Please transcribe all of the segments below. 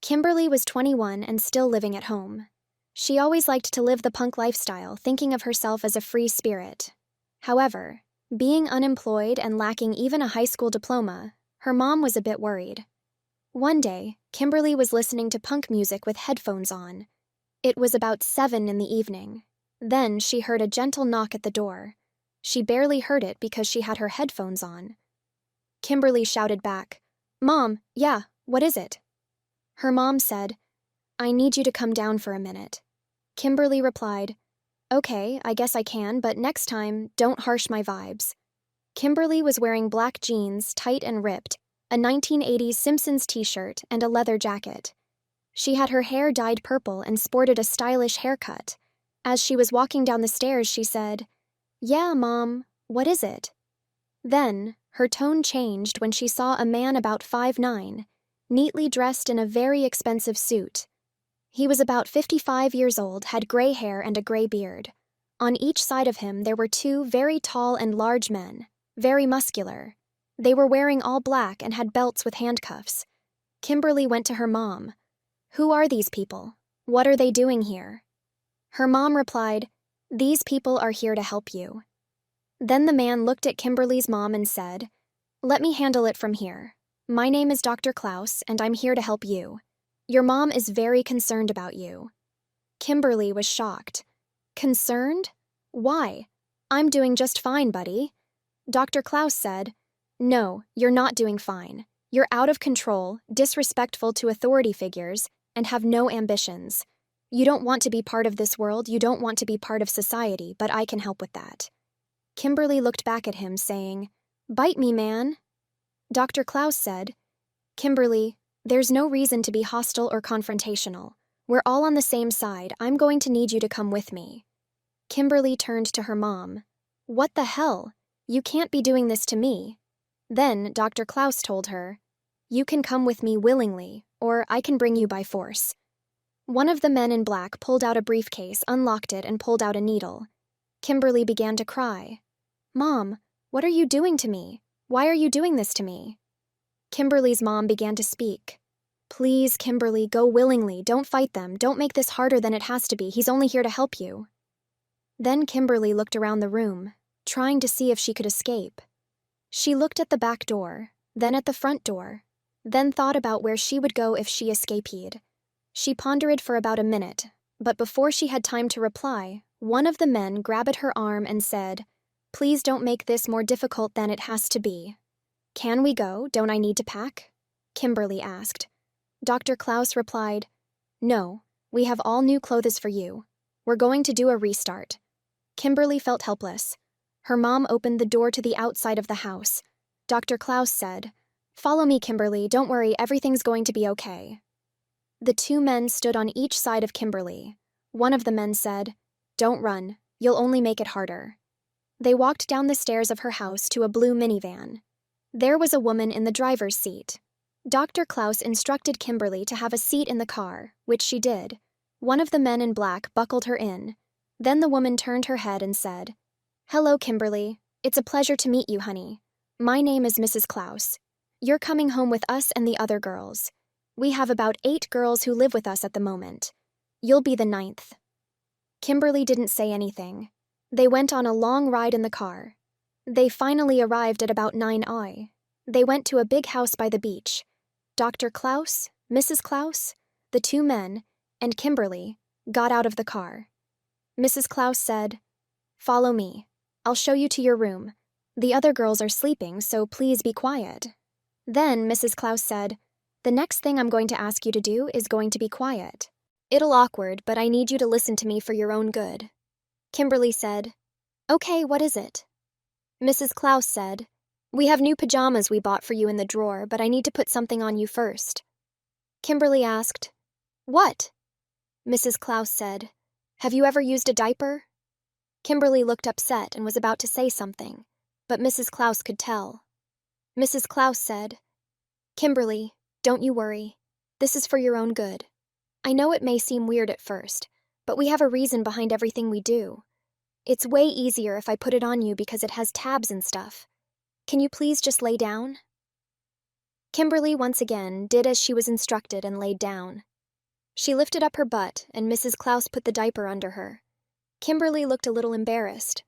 Kimberly was 21 and still living at home. She always liked to live the punk lifestyle, thinking of herself as a free spirit. However, being unemployed and lacking even a high school diploma, her mom was a bit worried. One day, Kimberly was listening to punk music with headphones on. It was about 7 in the evening. Then she heard a gentle knock at the door. She barely heard it because she had her headphones on. Kimberly shouted back, "Mom, yeah, what is it?" Her mom said, "I need you to come down for a minute." Kimberly replied, "Okay, I guess I can, but next time, don't harsh my vibes." Kimberly was wearing black jeans, tight and ripped, a 1980s Simpsons t-shirt, and a leather jacket. She had her hair dyed purple and sported a stylish haircut. As she was walking down the stairs, she said, "Yeah, Mom, what is it?" Then, her tone changed when she saw a man about 5'9", neatly dressed in a very expensive suit. He was about 55 years old, had gray hair and a gray beard. On each side of him there were two very tall and large men, very muscular. They were wearing all black and had belts with handcuffs. Kimberly went to her mom. "Who are these people? What are they doing here?" Her mom replied, "These people are here to help you." Then the man looked at Kimberly's mom and said, "Let me handle it from here. My name is Dr. Klaus, and I'm here to help you. Your mom is very concerned about you." Kimberly was shocked. "Concerned? Why? I'm doing just fine, buddy." Dr. Klaus said, "No, you're not doing fine. You're out of control, disrespectful to authority figures, and have no ambitions. You don't want to be part of this world, you don't want to be part of society, but I can help with that." Kimberly looked back at him, saying, "Bite me, man." Dr. Klaus said, "Kimberly, there's no reason to be hostile or confrontational. We're all on the same side. I'm going to need you to come with me." Kimberly turned to her mom. "What the hell? You can't be doing this to me." Then Dr. Klaus told her, "You can come with me willingly, or I can bring you by force." One of the men in black pulled out a briefcase, unlocked it, and pulled out a needle. Kimberly began to cry. "Mom, what are you doing to me? Why are you doing this to me?" Kimberly's mom began to speak. "Please, Kimberly, go willingly. Don't fight them. Don't make this harder than it has to be. He's only here to help you." Then Kimberly looked around the room, trying to see if she could escape. She looked at the back door, then at the front door, then thought about where she would go if she escaped. She pondered for about a minute, but before she had time to reply, one of the men grabbed her arm and said, "Please don't make this more difficult than it has to be." "Can we go? Don't I need to pack?" Kimberly asked. Dr. Klaus replied, "No, we have all new clothes for you. We're going to do a restart." Kimberly felt helpless. Her mom opened the door to the outside of the house. Dr. Klaus said, "Follow me, Kimberly. Don't worry, everything's going to be okay." The two men stood on each side of Kimberly. One of the men said, "Don't run. You'll only make it harder." They walked down the stairs of her house to a blue minivan. There was a woman in the driver's seat. Dr. Klaus instructed Kimberly to have a seat in the car, which she did. One of the men in black buckled her in. Then the woman turned her head and said, "Hello, Kimberly. It's a pleasure to meet you, honey. My name is Mrs. Klaus. You're coming home with us and the other girls. We have about 8 girls who live with us at the moment. You'll be the 9th. Kimberly didn't say anything. They went on a long ride in the car. They finally arrived at about 9 a.m. They went to a big house by the beach. Dr. Klaus, Mrs. Klaus, the 2 men, and Kimberly got out of the car. Mrs. Klaus said, "Follow me. I'll show you to your room. The other girls are sleeping, so please be quiet." Then Mrs. Klaus said, "The next thing I'm going to ask you to do is going to be quiet. It'll awkward, but I need you to listen to me for your own good." Kimberly said, "Okay, what is it?" Mrs. Klaus said, "We have new pajamas we bought for you in the drawer, but I need to put something on you first." Kimberly asked, "What?" Mrs. Klaus said, "Have you ever used a diaper?" Kimberly looked upset and was about to say something, but Mrs. Klaus could tell. Mrs. Klaus said, "Kimberly, don't you worry. This is for your own good. I know it may seem weird at first, but we have a reason behind everything we do. It's way easier if I put it on you because it has tabs and stuff. Can you please just lay down?" Kimberly once again did as she was instructed and laid down. She lifted up her butt, and Mrs. Klaus put the diaper under her. Kimberly looked a little embarrassed.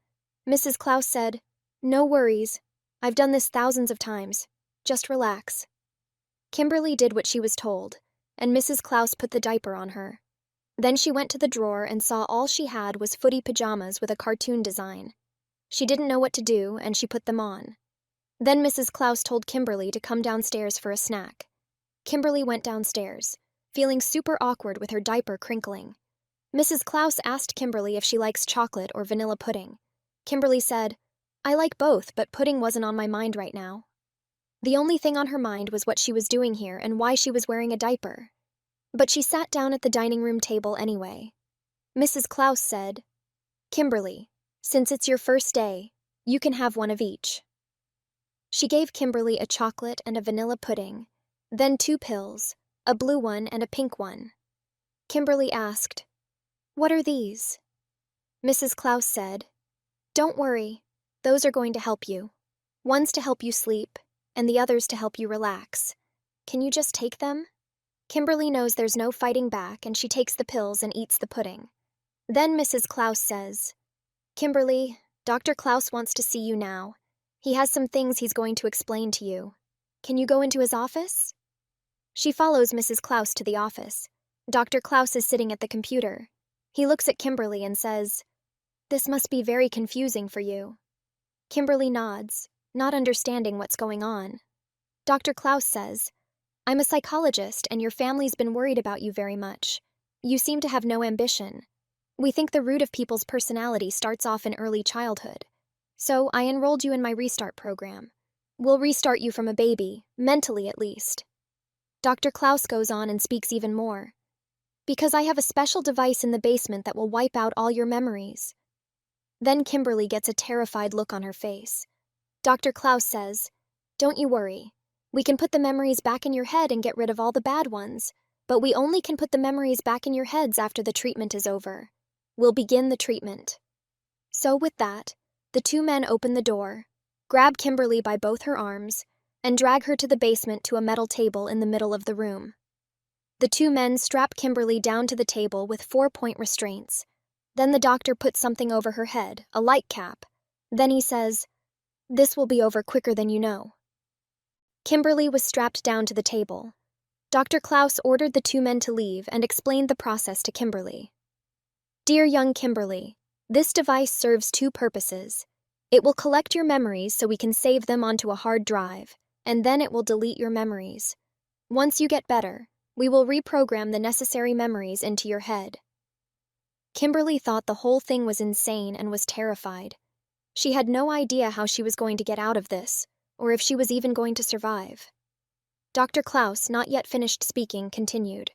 Mrs. Klaus said, "No worries. I've done this thousands of times. Just relax." Kimberly did what she was told, and Mrs. Klaus put the diaper on her. Then she went to the drawer and saw all she had was footy pajamas with a cartoon design. She didn't know what to do, and she put them on. Then Mrs. Klaus told Kimberly to come downstairs for a snack. Kimberly went downstairs, feeling super awkward with her diaper crinkling. Mrs. Klaus asked Kimberly if she likes chocolate or vanilla pudding. Kimberly said, "I like both, but pudding wasn't on my mind right now." The only thing on her mind was what she was doing here and why she was wearing a diaper. But she sat down at the dining room table anyway. Mrs. Klaus said, "Kimberly, since it's your first day, you can have one of each." She gave Kimberly a chocolate and a vanilla pudding, then 2 pills, a blue one and a pink one. Kimberly asked, "What are these?" Mrs. Klaus said, "Don't worry, those are going to help you. One's to help you sleep, and the other's to help you relax. Can you just take them?" Kimberly knows there's no fighting back, and she takes the pills and eats the pudding. Then Mrs. Klaus says, "Kimberly, Dr. Klaus wants to see you now. He has some things he's going to explain to you. Can you go into his office?" She follows Mrs. Klaus to the office. Dr. Klaus is sitting at the computer. He looks at Kimberly and says, "This must be very confusing for you." Kimberly nods, not understanding what's going on. Dr. Klaus says, "I'm a psychologist, and your family's been worried about you very much. You seem to have no ambition. We think the root of people's personality starts off in early childhood. So I enrolled you in my Restart program. We'll restart you from a baby, mentally at least." Dr. Klaus goes on and speaks even more. "Because I have a special device in the basement that will wipe out all your memories." Then Kimberly gets a terrified look on her face. Dr. Klaus says, "Don't you worry. We can put the memories back in your head and get rid of all the bad ones, but we only can put the memories back in your heads after the treatment is over. We'll begin the treatment." So with that, the 2 men open the door, grab Kimberly by both her arms, and drag her to the basement to a metal table in the middle of the room. The 2 men strap Kimberly down to the table with 4-point restraints. Then the doctor puts something over her head, a light cap. Then he says, "This will be over quicker than you know." Kimberly was strapped down to the table. Dr. Klaus ordered the 2 men to leave and explained the process to Kimberly. "Dear young Kimberly, this device serves 2 purposes. It will collect your memories so we can save them onto a hard drive, and then it will delete your memories. Once you get better, we will reprogram the necessary memories into your head." Kimberly thought the whole thing was insane and was terrified. She had no idea how she was going to get out of this, or if she was even going to survive. Dr. Klaus, not yet finished speaking, continued,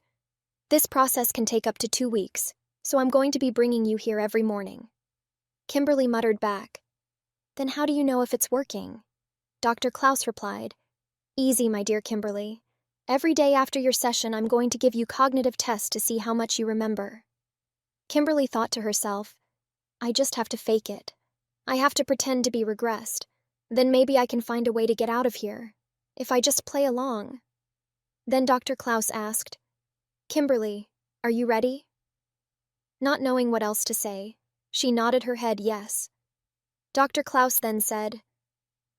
"This process can take up to 2 weeks, so I'm going to be bringing you here every morning." Kimberly muttered back, "Then how do you know if it's working?" Dr. Klaus replied, "Easy, my dear Kimberly. Every day after your session, I'm going to give you cognitive tests to see how much you remember." Kimberly thought to herself, "I just have to fake it. I have to pretend to be regressed. Then maybe I can find a way to get out of here, if I just play along." Then Dr. Klaus asked, "Kimberly, are you ready?" Not knowing what else to say, she nodded her head yes. Dr. Klaus then said,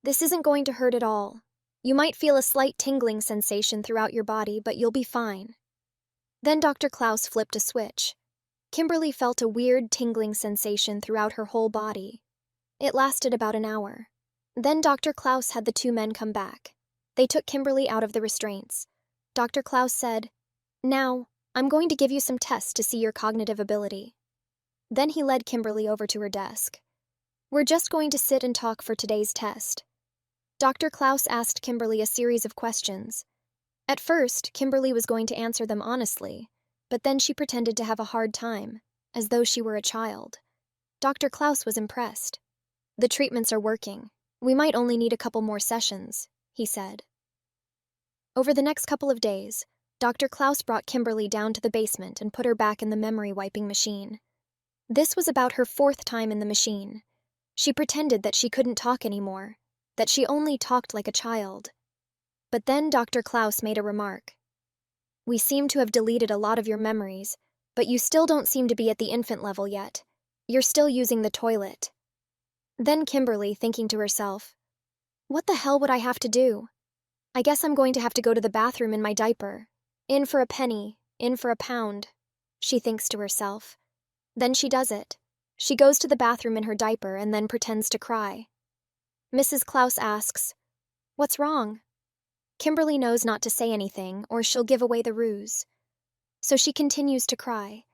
"This isn't going to hurt at all. You might feel a slight tingling sensation throughout your body, but you'll be fine." Then Dr. Klaus flipped a switch. Kimberly felt a weird tingling sensation throughout her whole body. It lasted about an hour. Then Dr. Klaus had the 2 men come back. They took Kimberly out of the restraints. Dr. Klaus said, "Now, I'm going to give you some tests to see your cognitive ability." Then he led Kimberly over to her desk. "We're just going to sit and talk for today's test." Dr. Klaus asked Kimberly a series of questions. At first, Kimberly was going to answer them honestly, but then she pretended to have a hard time, as though she were a child. Dr. Klaus was impressed. "The treatments are working. We might only need a couple more sessions," he said. Over the next couple of days, Dr. Klaus brought Kimberly down to the basement and put her back in the memory wiping machine. This was about her 4th time in the machine. She pretended that she couldn't talk anymore, that she only talked like a child. But then Dr. Klaus made a remark. We seem to have deleted a lot of your memories, but you still don't seem to be at the infant level yet. You're still using the toilet. Then Kimberly, thinking to herself, what the hell would I have to do? I guess I'm going to have to go to the bathroom in my diaper. In for a penny, in for a pound, she thinks to herself. Then she does it. She goes to the bathroom in her diaper and then pretends to cry. Mrs. Klaus asks, what's wrong? Kimberly knows not to say anything or she'll give away the ruse. So she continues to cry.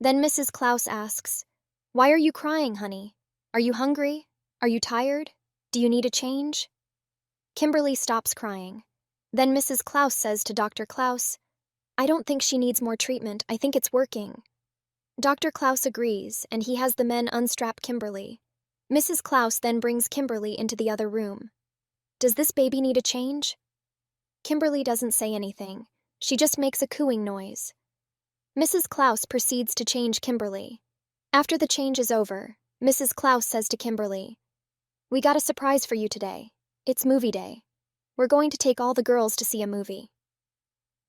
Then Mrs. Klaus asks, why are you crying, honey? Are you hungry? Are you tired? Do you need a change? Kimberly stops crying. Then Mrs. Klaus says to Dr. Klaus, I don't think she needs more treatment. I think it's working. Dr. Klaus agrees, and he has the men unstrap Kimberly. Mrs. Klaus then brings Kimberly into the other room. Does this baby need a change? Kimberly doesn't say anything. She just makes a cooing noise. Mrs. Klaus proceeds to change Kimberly. After the change is over, Mrs. Klaus says to Kimberly, we got a surprise for you today. It's movie day. We're going to take all the girls to see a movie.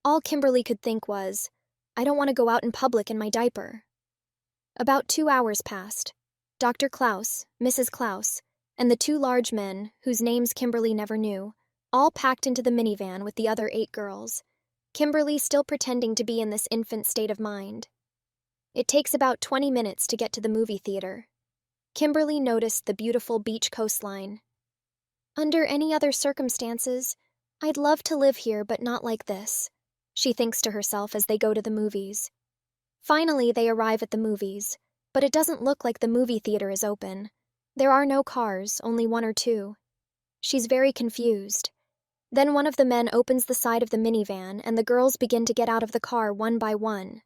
All Kimberly could think was, I don't want to go out in public in my diaper. About 2 hours passed. Dr. Klaus, Mrs. Klaus, and the 2 large men, whose names Kimberly never knew, all packed into the minivan with the other 8 girls, Kimberly still pretending to be in this infant state of mind. It takes about 20 minutes to get to the movie theater. Kimberly noticed the beautiful beach coastline. Under any other circumstances, I'd love to live here, but not like this, she thinks to herself as they go to the movies. Finally, they arrive at the movies, but it doesn't look like the movie theater is open. There are no cars, only 1 or 2. She's very confused. Then one of the men opens the side of the minivan and the girls begin to get out of the car one by one.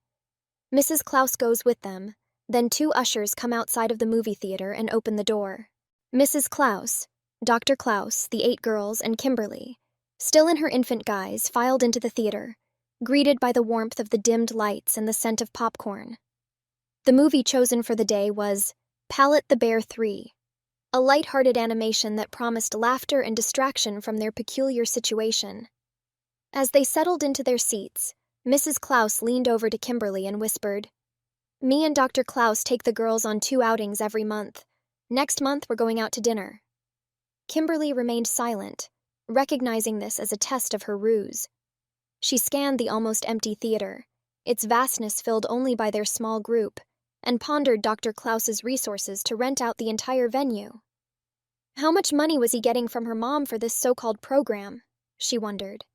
Mrs. Klaus goes with them, then 2 ushers come outside of the movie theater and open the door. Mrs. Klaus, Dr. Klaus, the 8 girls, and Kimberly, still in her infant guise, filed into the theater, greeted by the warmth of the dimmed lights and the scent of popcorn. The movie chosen for the day was Pallet the Bear 3, a light-hearted animation that promised laughter and distraction from their peculiar situation. As they settled into their seats, Mrs. Klaus leaned over to Kimberly and whispered, me and Dr. Klaus take the girls on 2 outings every month. Next month, we're going out to dinner. Kimberly remained silent, recognizing this as a test of her ruse. She scanned the almost empty theater, its vastness filled only by their small group, and pondered Dr. Klaus's resources to rent out the entire venue. How much money was he getting from her mom for this so-called program? She wondered.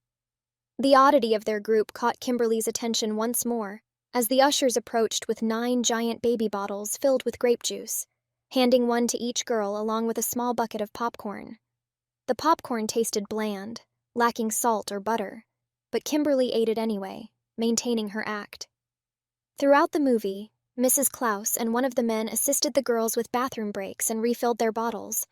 The oddity of their group caught Kimberly's attention once more, as the ushers approached with 9 giant baby bottles filled with grape juice, handing one to each girl along with a small bucket of popcorn. The popcorn tasted bland, lacking salt or butter, but Kimberly ate it anyway, maintaining her act. Throughout the movie, Mrs. Klaus and one of the men assisted the girls with bathroom breaks and refilled their bottles.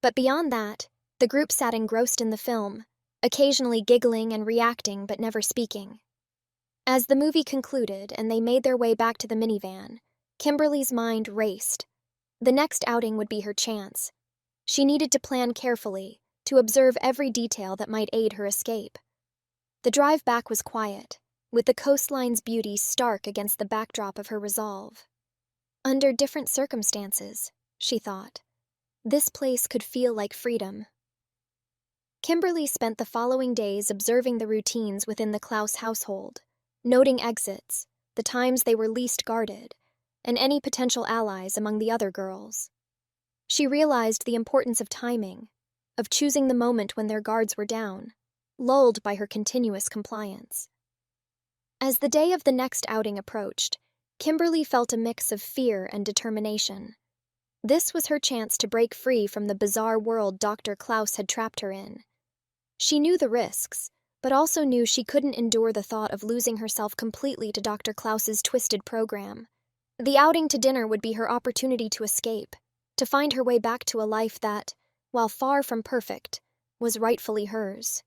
But beyond that, the group sat engrossed in the film, occasionally giggling and reacting but never speaking. As the movie concluded and they made their way back to the minivan, Kimberly's mind raced. The next outing would be her chance. She needed to plan carefully, to observe every detail that might aid her escape. The drive back was quiet, with the coastline's beauty stark against the backdrop of her resolve. Under different circumstances, she thought, this place could feel like freedom. Kimberly spent the following days observing the routines within the Klaus household, noting exits, the times they were least guarded, and any potential allies among the other girls. She realized the importance of timing, of choosing the moment when their guards were down, lulled by her continuous compliance. As the day of the next outing approached, Kimberly felt a mix of fear and determination. This was her chance to break free from the bizarre world Dr. Klaus had trapped her in. She knew the risks, but also knew she couldn't endure the thought of losing herself completely to Dr. Klaus's twisted program. The outing to dinner would be her opportunity to escape, to find her way back to a life that, while far from perfect, was rightfully hers.